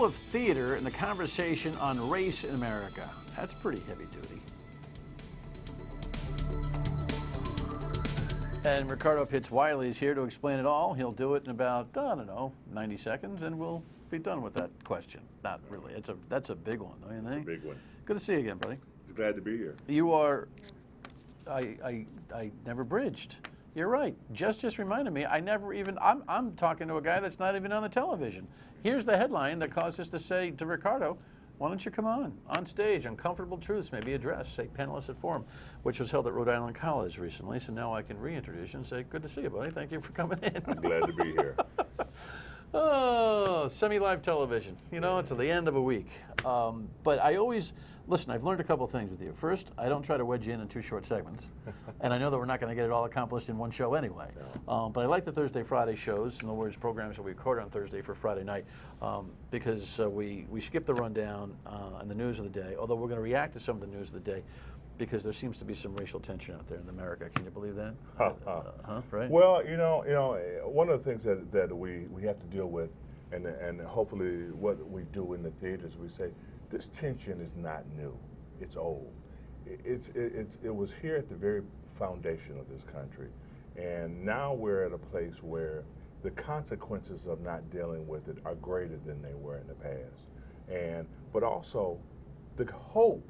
of theater in the conversation on race in America. That's pretty heavy duty. And Ricardo Pitts-Wiley is here to explain it all. He'll do it in about, 90 seconds, and we'll be done with that question. Not really. That's a big one, don't you think? It's a big one. Good to see you again, buddy. Glad to be here. You are, I never bridged. You're right. Just reminded me, I'm talking to a guy that's not even on the television. Here's the headline that caused us to say to Ricardo, why don't you come on stage, Uncomfortable Truths May Be Addressed, say panelist at Forum, which was held at Rhode Island College recently. So now I can reintroduce you and say, good to see you, buddy. Thank you for coming in. I'm glad to be here. Oh, semi-live television. It's at the end of a week. But I always, listen, I've learned a couple things with you. First, I don't try to wedge you in two short segments. And I know that we're not going to get it all accomplished in one show anyway. No. But I like the Thursday, Friday shows. In other words, programs that we record on Thursday for Friday night. Because we skip the rundown and the news of the day. Although we're going to react to some of the news of the day, because there seems to be some racial tension out there in America. Can you believe that? Right? Well, one of the things that we have to deal with, and hopefully what we do in the theaters, we say, this tension is not new. It's old. It was here at the very foundation of this country. And now we're at a place where the consequences of not dealing with it are greater than they were in the past. But also, the hope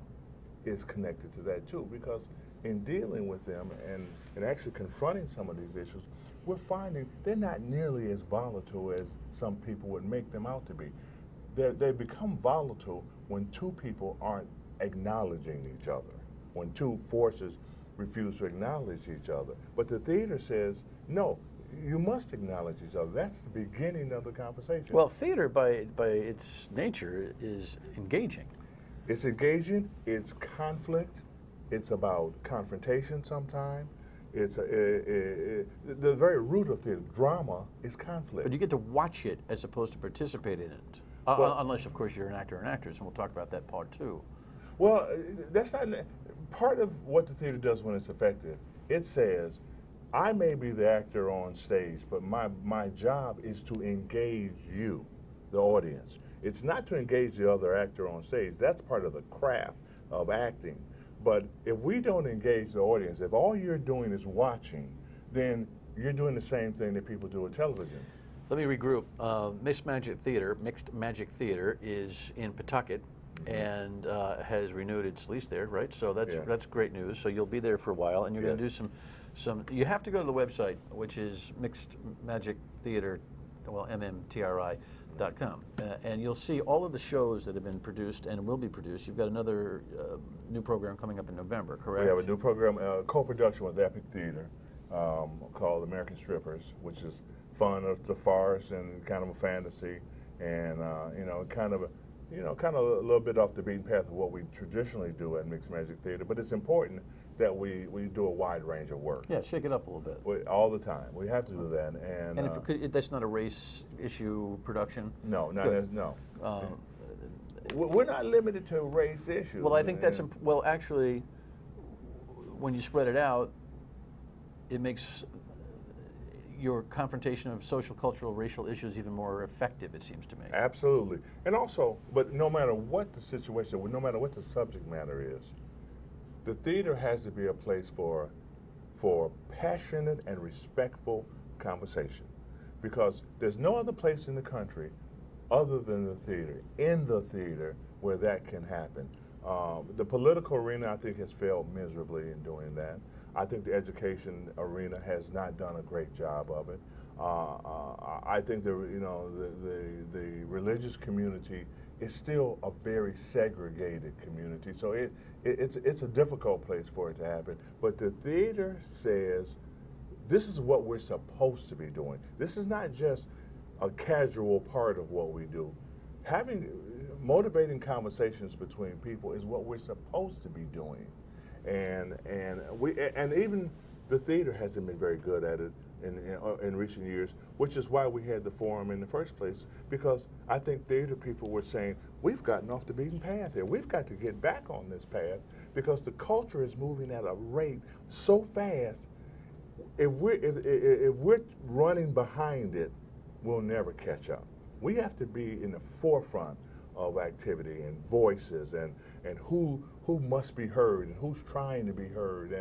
is connected to that too, because in dealing with them and actually confronting some of these issues, we're finding they're not nearly as volatile as some people would make them out to be. They become volatile when two people aren't acknowledging each other, when two forces refuse to acknowledge each other. But the theater says, no, you must acknowledge each other. That's the beginning of the conversation. Well, theater by its nature is engaging. It's engaging, it's conflict, it's about confrontation sometimes. The very root of theater, drama, is conflict. But you get to watch it as opposed to participate in it. Unless, of course, you're an actor or an actress, and we'll talk about that part too. Well, that's not part of what the theater does when it's effective. It says, I may be the actor on stage, but my job is to engage you, the audience. It's not to engage the other actor on stage. That's part of the craft of acting. But if we don't engage the audience, if all you're doing is watching, then you're doing the same thing that people do with television. Let me regroup. Mixed Magic Theater is in Pawtucket, and has renewed its lease there, right? So that's great news. So you'll be there for a while, and you're going to do some. You have to go to the website, which is Mixed Magic Theater, MMTRI.com, and you'll see all of the shows that have been produced and will be produced. You've got another new program coming up in November, correct? We have a new program, co-production with Epic Theater, called American Strippers, which is fun. It's a farce and kind of a fantasy, and kind of a little bit off the beaten path of what we traditionally do at Mixed Magic Theater. But it's important that we do a wide range of work. Yeah, shake it up a little bit. All the time. We have to do that. And if that's not a race issue production? No. We're not limited to race issues. Well, I think that's, actually, when you spread it out, it makes your confrontation of social, cultural, racial issues even more effective, it seems to me. Absolutely. And also, but no matter what the situation, no matter what the subject matter is, the theater has to be a place for passionate and respectful conversation, because there's no other place in the country other than the theater, where that can happen. The political arena, I think, has failed miserably in doing that. I think the education arena has not done a great job of it. I think the religious community is still a very segregated community. So it's a difficult place for it to happen. But the theater says, this is what we're supposed to be doing. This is not just a casual part of what we do. Motivating conversations between people is what we're supposed to be doing. And even the theater hasn't been very good at it in recent years, which is why we had the forum in the first place, because I think theater people were saying, we've gotten off the beaten path here. We've got to get back on this path, because the culture is moving at a rate so fast. If we're running behind it, we'll never catch up. We have to be in the forefront of activity and voices and who must be heard and who's trying to be heard,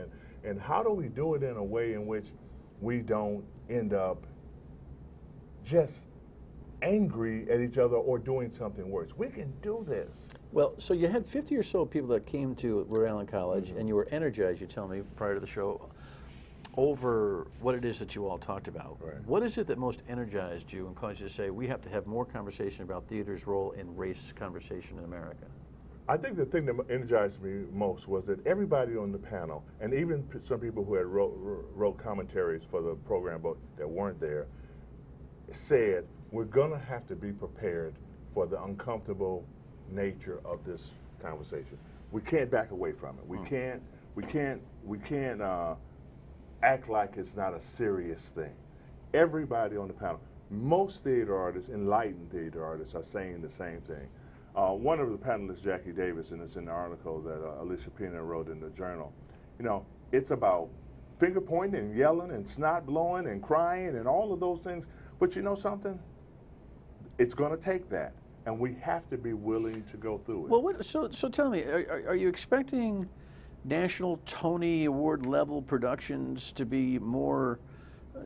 and how do we do it in a way in which we don't end up just angry at each other or doing something worse. We can do this. Well, so you had 50 or so people that came to Rhode Island College, Mm-hmm. and you were energized, you tell me, prior to the show, over what it is that you all talked about. Right. What is it that most energized you and caused you to say, we have to have more conversation about theater's role in race conversation in America? I think the thing that energized me most was that everybody on the panel, and even some people who had wrote commentaries for the program but that weren't there, said we're going to have to be prepared for the uncomfortable nature of this conversation. We can't back away from it. We can't act like it's not a serious thing. Everybody on the panel, most theater artists, enlightened theater artists, are saying the same thing. One of the panelists, Jackie Davis, and it's in the article that Alicia Pina wrote in the journal, it's about finger pointing and yelling and snot blowing and crying and all of those things. But you know something? It's going to take that, and we have to be willing to go through it. Well, so tell me, are you expecting national Tony Award level productions to be more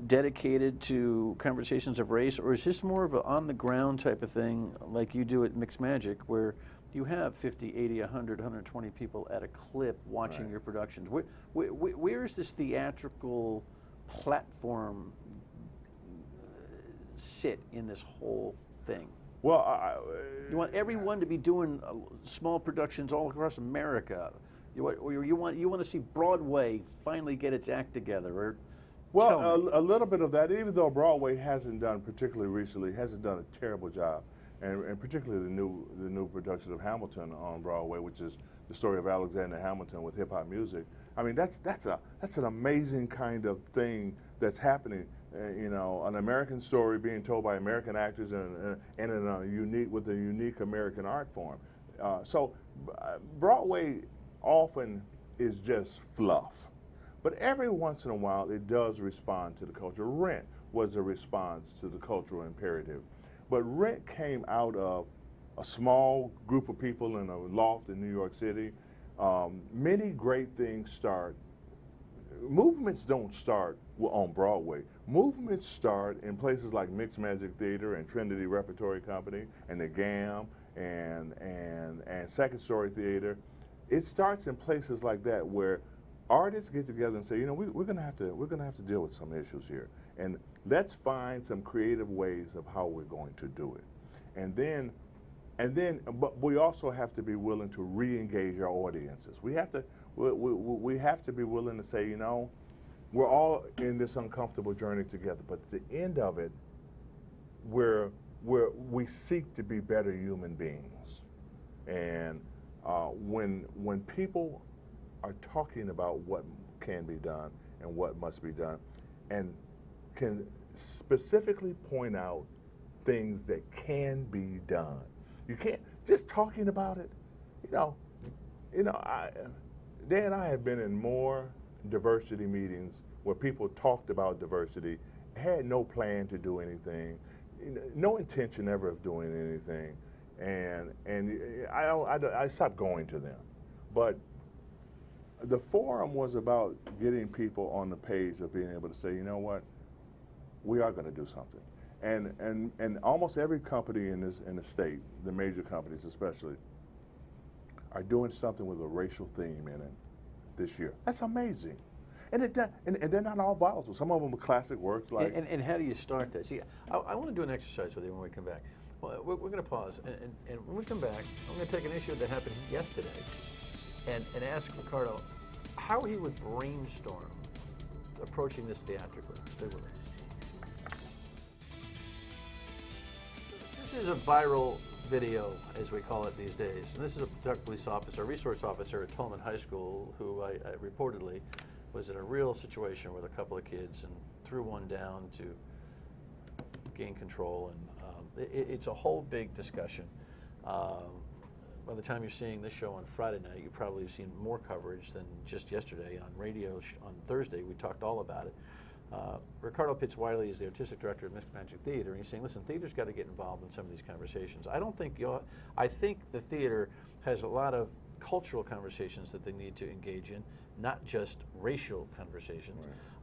dedicated to conversations of race, or is this more of an on the ground type of thing like you do at Mixed Magic, where you have 50, 80, 100, 120 people at a clip watching Right. your productions? Where is this theatrical platform sit in this whole thing? Well, You want everyone to be doing small productions all across America. You want to see Broadway finally get its act together, or well, a little bit of that, even though Broadway hasn't done, particularly recently, hasn't done a terrible job, and particularly the new production of Hamilton on Broadway, which is the story of Alexander Hamilton with hip hop music. I mean, that's an amazing kind of thing that's happening. An American story being told by American actors and with a unique American art form. So Broadway often is just fluff. But every once in a while, it does respond to the culture. Rent was a response to the cultural imperative. But Rent came out of a small group of people in a loft in New York City. Many great things start. Movements don't start on Broadway. Movements start in places like Mixed Magic Theater and Trinity Repertory Company and the GAM and Second Story Theater. It starts in places like that where artists get together and say, we're going to have to deal with some issues here, and let's find some creative ways of how we're going to do it. But we also have to be willing to re-engage our audiences. We have to be willing to say, we're all in this uncomfortable journey together, but at the end of it, we seek to be better human beings. And when people are talking about what can be done and what must be done, and can specifically point out things that can be done. You can't just talking about it. Dan and I have been in more diversity meetings where people talked about diversity, had no plan to do anything, no intention ever of doing anything, and I stopped going to them. But the forum was about getting people on the page of being able to say, you know what, we are going to do something. And almost every company in the state, the major companies especially, are doing something with a racial theme in it this year. That's amazing. And they're not all volatile. Some of them are classic works like. And how do you start that? See, I want to do an exercise with you when we come back. Well, we're going to pause, and when we come back, I'm going to take an issue that happened yesterday and ask Ricardo how he would brainstorm approaching this theatrically. Stay with us. This is a viral video, as we call it these days, and this is a Kentucky police officer, a resource officer at Tolman High School, who I reportedly was in a real situation with a couple of kids and threw one down to gain control, and it's a whole big discussion. By the time you're seeing this show on Friday night, you probably have seen more coverage than just yesterday on radio. On Thursday, we talked all about it. Ricardo Pitts-Wiley is the artistic director of Mixed Magic Theater, and he's saying, listen, theater's got to get involved in some of these conversations. I think the theater has a lot of cultural conversations that they need to engage in, not just racial conversations.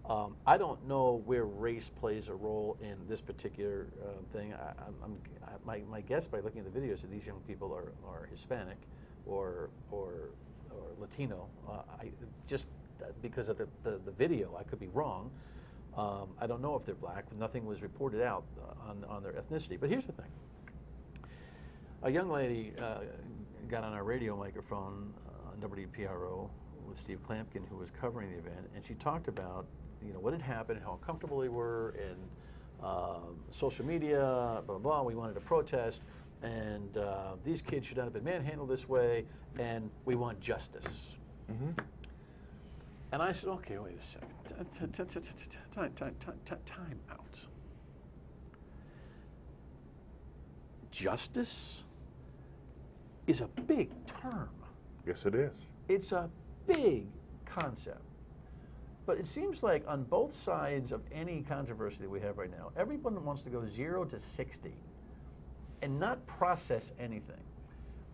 Right. I don't know where race plays a role in this particular thing. My guess by looking at the videos that these young people are Hispanic or Latino. Just because of the video, I could be wrong. I don't know if they're black. Nothing was reported out on their ethnicity. But here's the thing. A young lady got on our radio microphone on WPRO with Steve Klampkin, who was covering the event, and she talked about what had happened, how uncomfortable they were, and social media, blah, blah, blah. We wanted to protest, and these kids should not have been manhandled this way, and we want justice. Mm-hmm. And I said, okay, wait a second. Time out. Justice is a big term. Yes, it is. It's a big concept. But it seems like on both sides of any controversy that we have right now, everyone wants to go 0 to 60 and not process anything.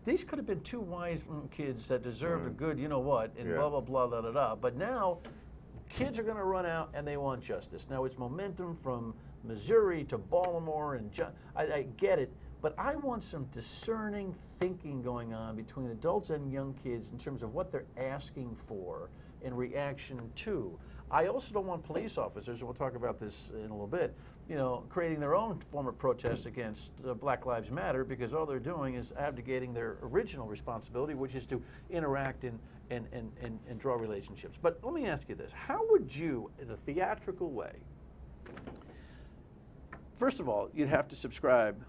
These could have been two wise kids that deserved a good, and blah, blah, blah, da, da, da. But now, kids are going to run out and they want justice. Now, it's momentum from Missouri to Baltimore, and I get it. But I want some discerning thinking going on between adults and young kids in terms of what they're asking for in reaction to. I also don't want police officers, and we'll talk about this in a little bit, creating their own form of protest against Black Lives Matter, because all they're doing is abdicating their original responsibility, which is to interact and draw relationships. But let me ask you this. How would you, in a theatrical way, first of all, you'd have to subscribe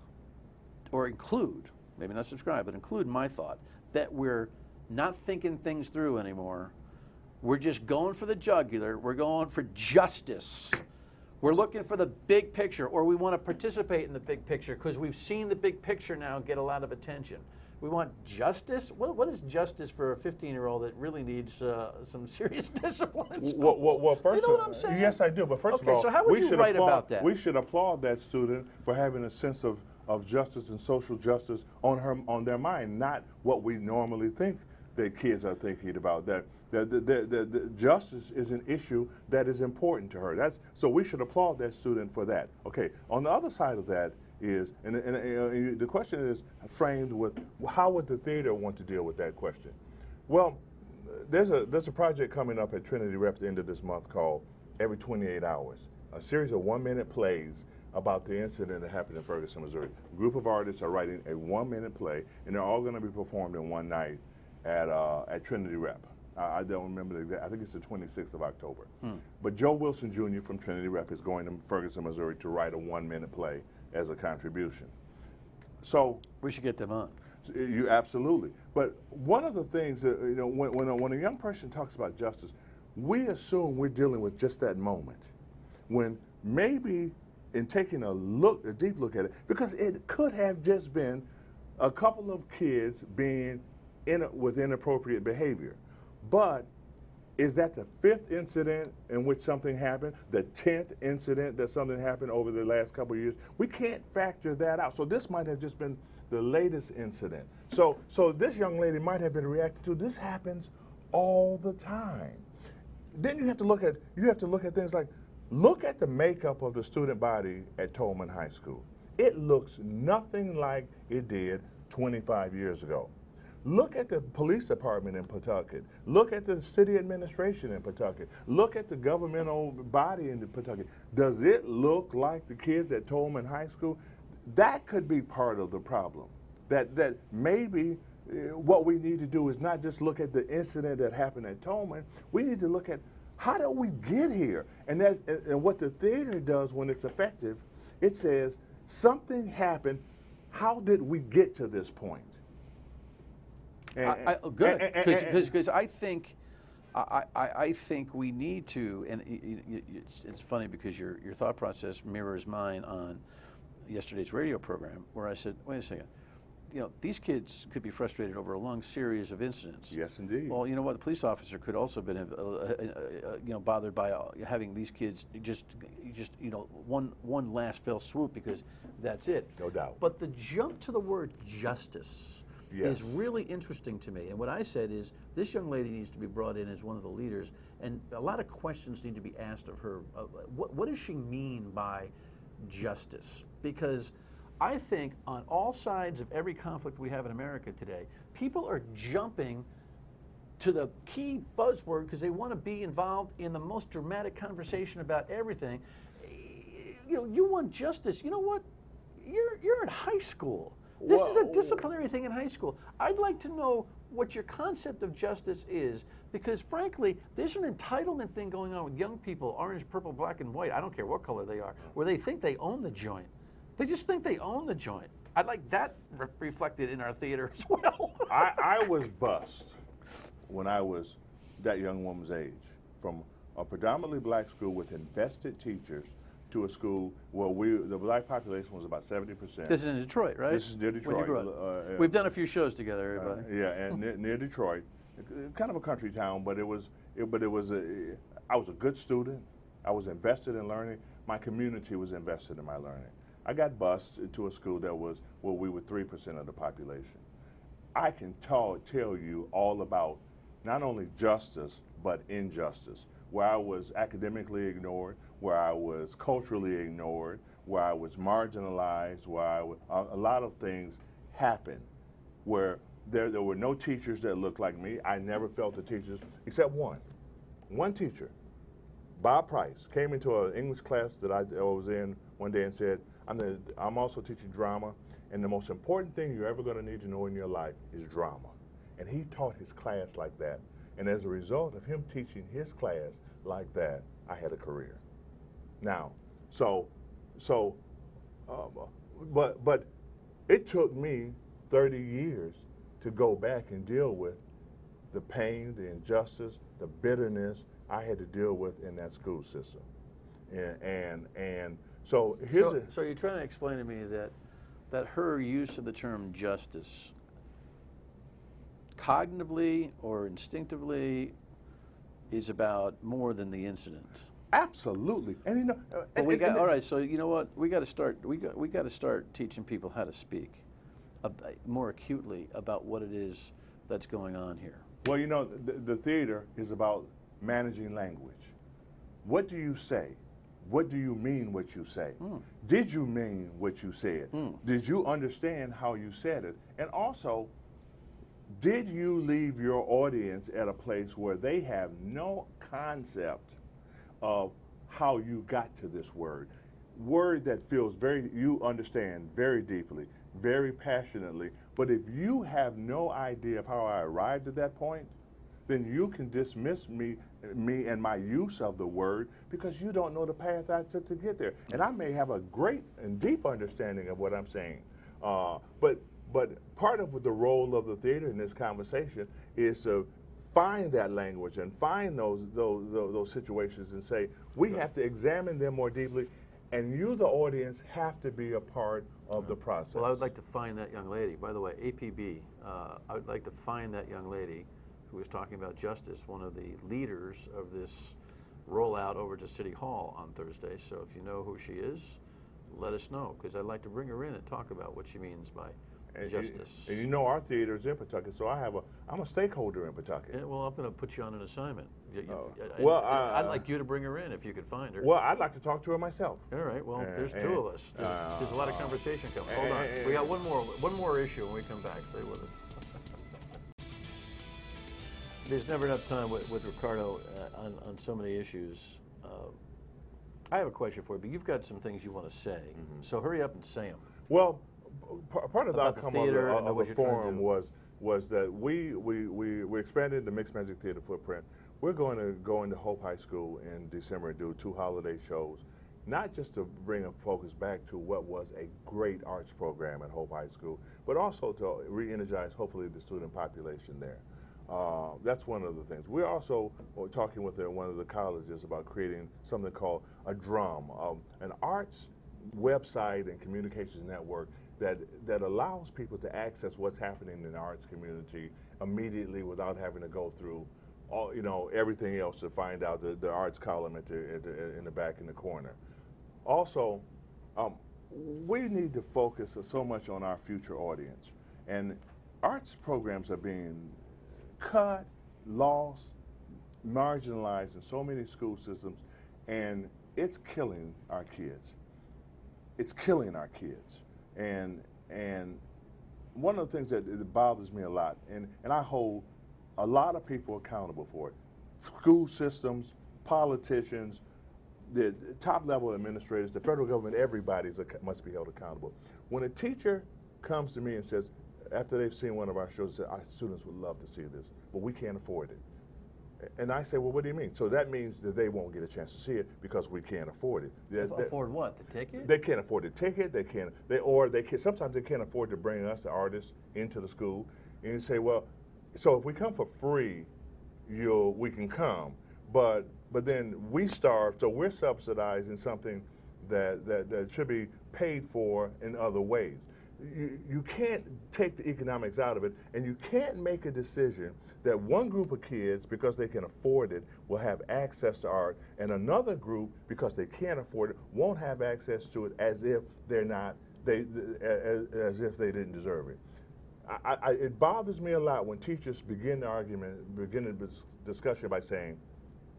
or include, maybe not subscribe, but include my thought that we're not thinking things through anymore. We're just going for the jugular. We're going for justice. We're looking for the big picture, or we want to participate in the big picture because we've seen the big picture now get a lot of attention. We want justice? What is justice for a 15-year-old that really needs some serious discipline in school? Well, first, do you know what I'm saying? Yes, I do. But first of all, so how would you write about that? We should applaud that student for having a sense of justice and social justice on their mind, not what we normally think that kids are thinking about. That the justice is an issue that is important to her. So we should applaud that student for that. Okay. On the other side of that is, and the question is framed with, how would the theater want to deal with that question? Well, there's a project coming up at Trinity Rep at the end of this month called Every 28 Hours, a series of 1-minute plays about the incident that happened in Ferguson, Missouri. A group of artists are writing a 1-minute play, and they're all going to be performed in one night at Trinity Rep. I don't remember the exact, I think it's the 26th of October. But Joe Wilson Jr. from Trinity Rep is going to Ferguson, Missouri to write a 1-minute play as a contribution. So we should get them on. You absolutely. But one of the things that, when a young person talks about justice, we assume we're dealing with just that moment, when maybe in taking a deep look at it, because it could have just been a couple of kids being with inappropriate behavior. But is that the 5th incident in which something happened, the 10th incident that something happened over the last couple of years? We can't factor that out. So this might have just been the latest incident. So this young lady might have been reacting to, this happens all the time. Then you have to look at things like, look at the makeup of the student body at Tolman High School. It looks nothing like it did 25 years ago. Look at the police department in Pawtucket. Look at the city administration in Pawtucket. Look at the governmental body in Pawtucket. Does it look like the kids at Tolman High School? That could be part of the problem. That maybe what we need to do is not just look at the incident that happened at Tolman. We need to look at, how did we get here? And what the theater does when it's effective, it says, something happened. How did we get to this point? Good, because I think we need to, and it's funny because your thought process mirrors mine on yesterday's radio program, where I said, wait a second, these kids could be frustrated over a long series of incidents. Yes, indeed. Well, you know what? The police officer could also have been, bothered by having these kids just one last fell swoop because that's it. No doubt. But the jump to the word justice is really interesting to me. And what I said is, this young lady needs to be brought in as one of the leaders, and a lot of questions need to be asked of her. What does she mean by justice? Because I think on all sides of every conflict we have in America today, people are jumping to the key buzzword because they want to be involved in the most dramatic conversation about everything. You want justice. You know what? You're in high school. This is a disciplinary thing in high school. I'd like to know what your concept of justice is, because frankly, there's an entitlement thing going on with young people, orange, purple, black, and white, I don't care what color they are, where they think they own the joint. They just think they own the joint. I'd like that reflected in our theater as well. I was bused when I was that young woman's age, from a predominantly black school with invested teachers to a school where the black population was about 70%. This is in Detroit, right? This is near Detroit. When you grew up. We've done a few shows together, everybody. Yeah, and near Detroit, kind of a country town, but I was a good student. I was invested in learning. My community was invested in my learning. I got bused into a school that was where we were 3% of the population. I can tell you all about not only justice, but injustice, where I was academically ignored, where I was culturally ignored, where I was marginalized, where a lot of things happened, where there were no teachers that looked like me. I never felt the teachers, except one teacher, Bob Price, came into an English class that I was in one day and said, I'm also teaching drama, and the most important thing you're ever going to need to know in your life is drama. And he taught his class like that. And as a result of him teaching his class like that, I had a career. Now, but it took me 30 years to go back and deal with the pain, the injustice, the bitterness I had to deal with in that school system. And so here's So you're trying to explain to me that her use of the term justice, cognitively or instinctively, is about more than the incident. Absolutely, and all right. So you know what? We got to start. We got to start teaching people how to speak more acutely about what it is that's going on here. Well, the theater is about managing language. What do you say? What do you mean what you say? Did you mean what you said? Did you understand how you said it? And also, did you leave your audience at a place where they have no concept of how you got to this word that feels you understand very deeply, very passionately, but if you have no idea of how I arrived at that point, then you can dismiss me and my use of the word because you don't know the path I took to get there. And I may have a great and deep understanding of what I'm saying, but part of the role of the theater in this conversation is to find that language and find those situations and say, we have to examine them more deeply, and you, the audience, have to be a part of the process. Well, I would like to find that young lady. By the way, APB, I would like to find that young lady who was talking about justice, one of the leaders of this rollout over to City Hall on Thursday. So if you know who she is, let us know, because I'd like to bring her in and talk about what she means by justice. And our theater is in Pawtucket, so I'm a stakeholder in Pawtucket. Yeah, well, I'm going to put you on an assignment. I'd like you to bring her in if you could find her. Well, I'd like to talk to her myself. All right. Well, there's two of us. There's a lot of conversation coming. Hold on. We got one more issue when we come back. Stay with us. There's never enough time with Ricardo on so many issues. I have a question for you, but you've got some things you want to say. So hurry up and say them. Well, part of the About outcome the theater of and what the you're trying to forum was that we expanded the Mixed Magic Theater footprint. We're going to go into Hope High School in December and do 2 holiday shows, not just to bring a focus back to what was a great arts program at Hope High School, but also to re-energize, hopefully, the student population there. That's one of the things. We're also talking with one of the colleges about creating something called a DRUM, an arts website and communications network that allows people to access what's happening in the arts community immediately without having to go through all, everything else to find out the arts column in the back in the corner. Also, we need to focus so much on our future audience, and arts programs are being cut, lost, marginalized in so many school systems, and it's killing our kids. It's killing our kids. And one of the things that bothers me a lot, and I hold a lot of people accountable for it, school systems, politicians, the top level administrators, the federal government, everybody must be held accountable. When a teacher comes to me and says, after they've seen one of our shows, our students would love to see this, but we can't afford it. And I say, well, what do you mean? So that means that they won't get a chance to see it because we can't afford it. Afford what? The ticket? They can't afford the ticket. Sometimes they can't afford to bring us, the artists, into the school. And you say, well, so if we come for free, we can come. But then we starve, so we're subsidizing something that should be paid for in other ways. You can't take the economics out of it, and you can't make a decision that one group of kids, because they can afford it, will have access to art, and another group, because they can't afford it, won't have access to it as if as if they didn't deserve it. It bothers me a lot when teachers begin the discussion by saying,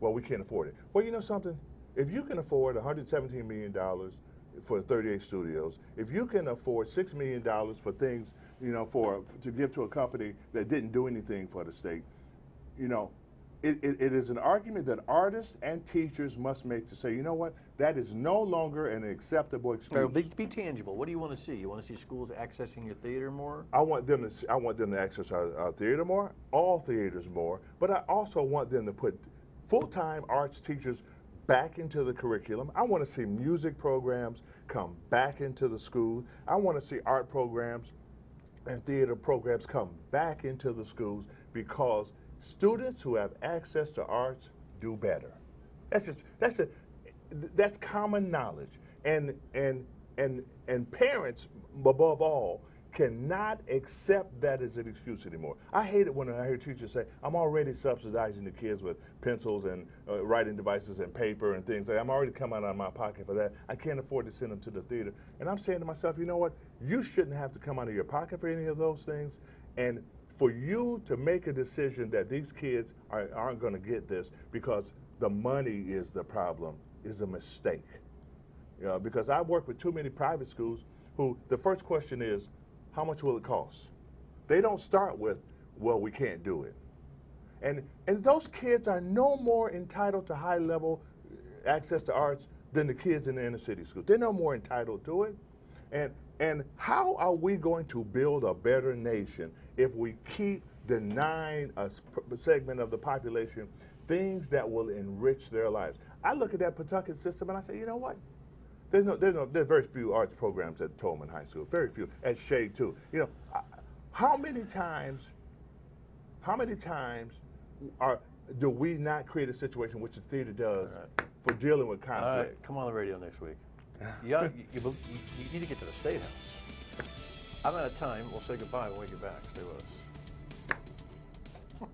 well, we can't afford it. Well, you know something? If you can afford $117 million for 38 studios, if you can afford $6 million for things, to give to a company that didn't do anything for the state, it is an argument that artists and teachers must make to say, you know what, that is no longer an acceptable excuse. Be tangible. What do you want to see? You want to see schools accessing your theater more? I want them to access our theater more, all theaters more, but I also want them to put full-time arts teachers back into the curriculum. I want to see music programs come back into the school. I want to see art programs and theater programs come back into the schools, because students who have access to arts do better. That's common knowledge. And parents, above all, cannot accept that as an excuse anymore. I hate it when I hear teachers say, I'm already subsidizing the kids with pencils and writing devices and paper and things. I'm already coming out of my pocket for that. I can't afford to send them to the theater. And I'm saying to myself, you know what? You shouldn't have to come out of your pocket for any of those things. And for you to make a decision that these kids aren't going to get this because the money is the problem is a mistake. Because I work with too many private schools who the first question is, how much will it cost? They don't start with, well, we can't do it. And those kids are no more entitled to high level access to arts than the kids in the inner city schools. They're no more entitled to it. And how are we going to build a better nation if we keep denying a segment of the population things that will enrich their lives? I look at that Pawtucket system and I say, you know what? There's very few arts programs at Tolman High School, very few, at Shade too. How many times do we not create a situation, which the theater does, for dealing with conflict? All right, come on the radio next week. You need to get to the State House. I'm out of time. We'll say goodbye when we get back. Stay with us.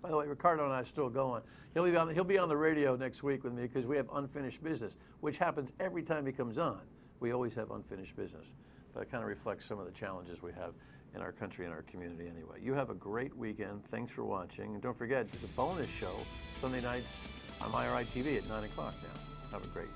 By the way, Ricardo and I are still going. He'll be on the radio next week with me because we have unfinished business, which happens every time he comes on. We always have unfinished business. But it kind of reflects some of the challenges we have in our country and our community anyway. You have a great weekend. Thanks for watching. And don't forget, there's a bonus show Sunday nights on IRI TV at 9 o'clock now. Have a great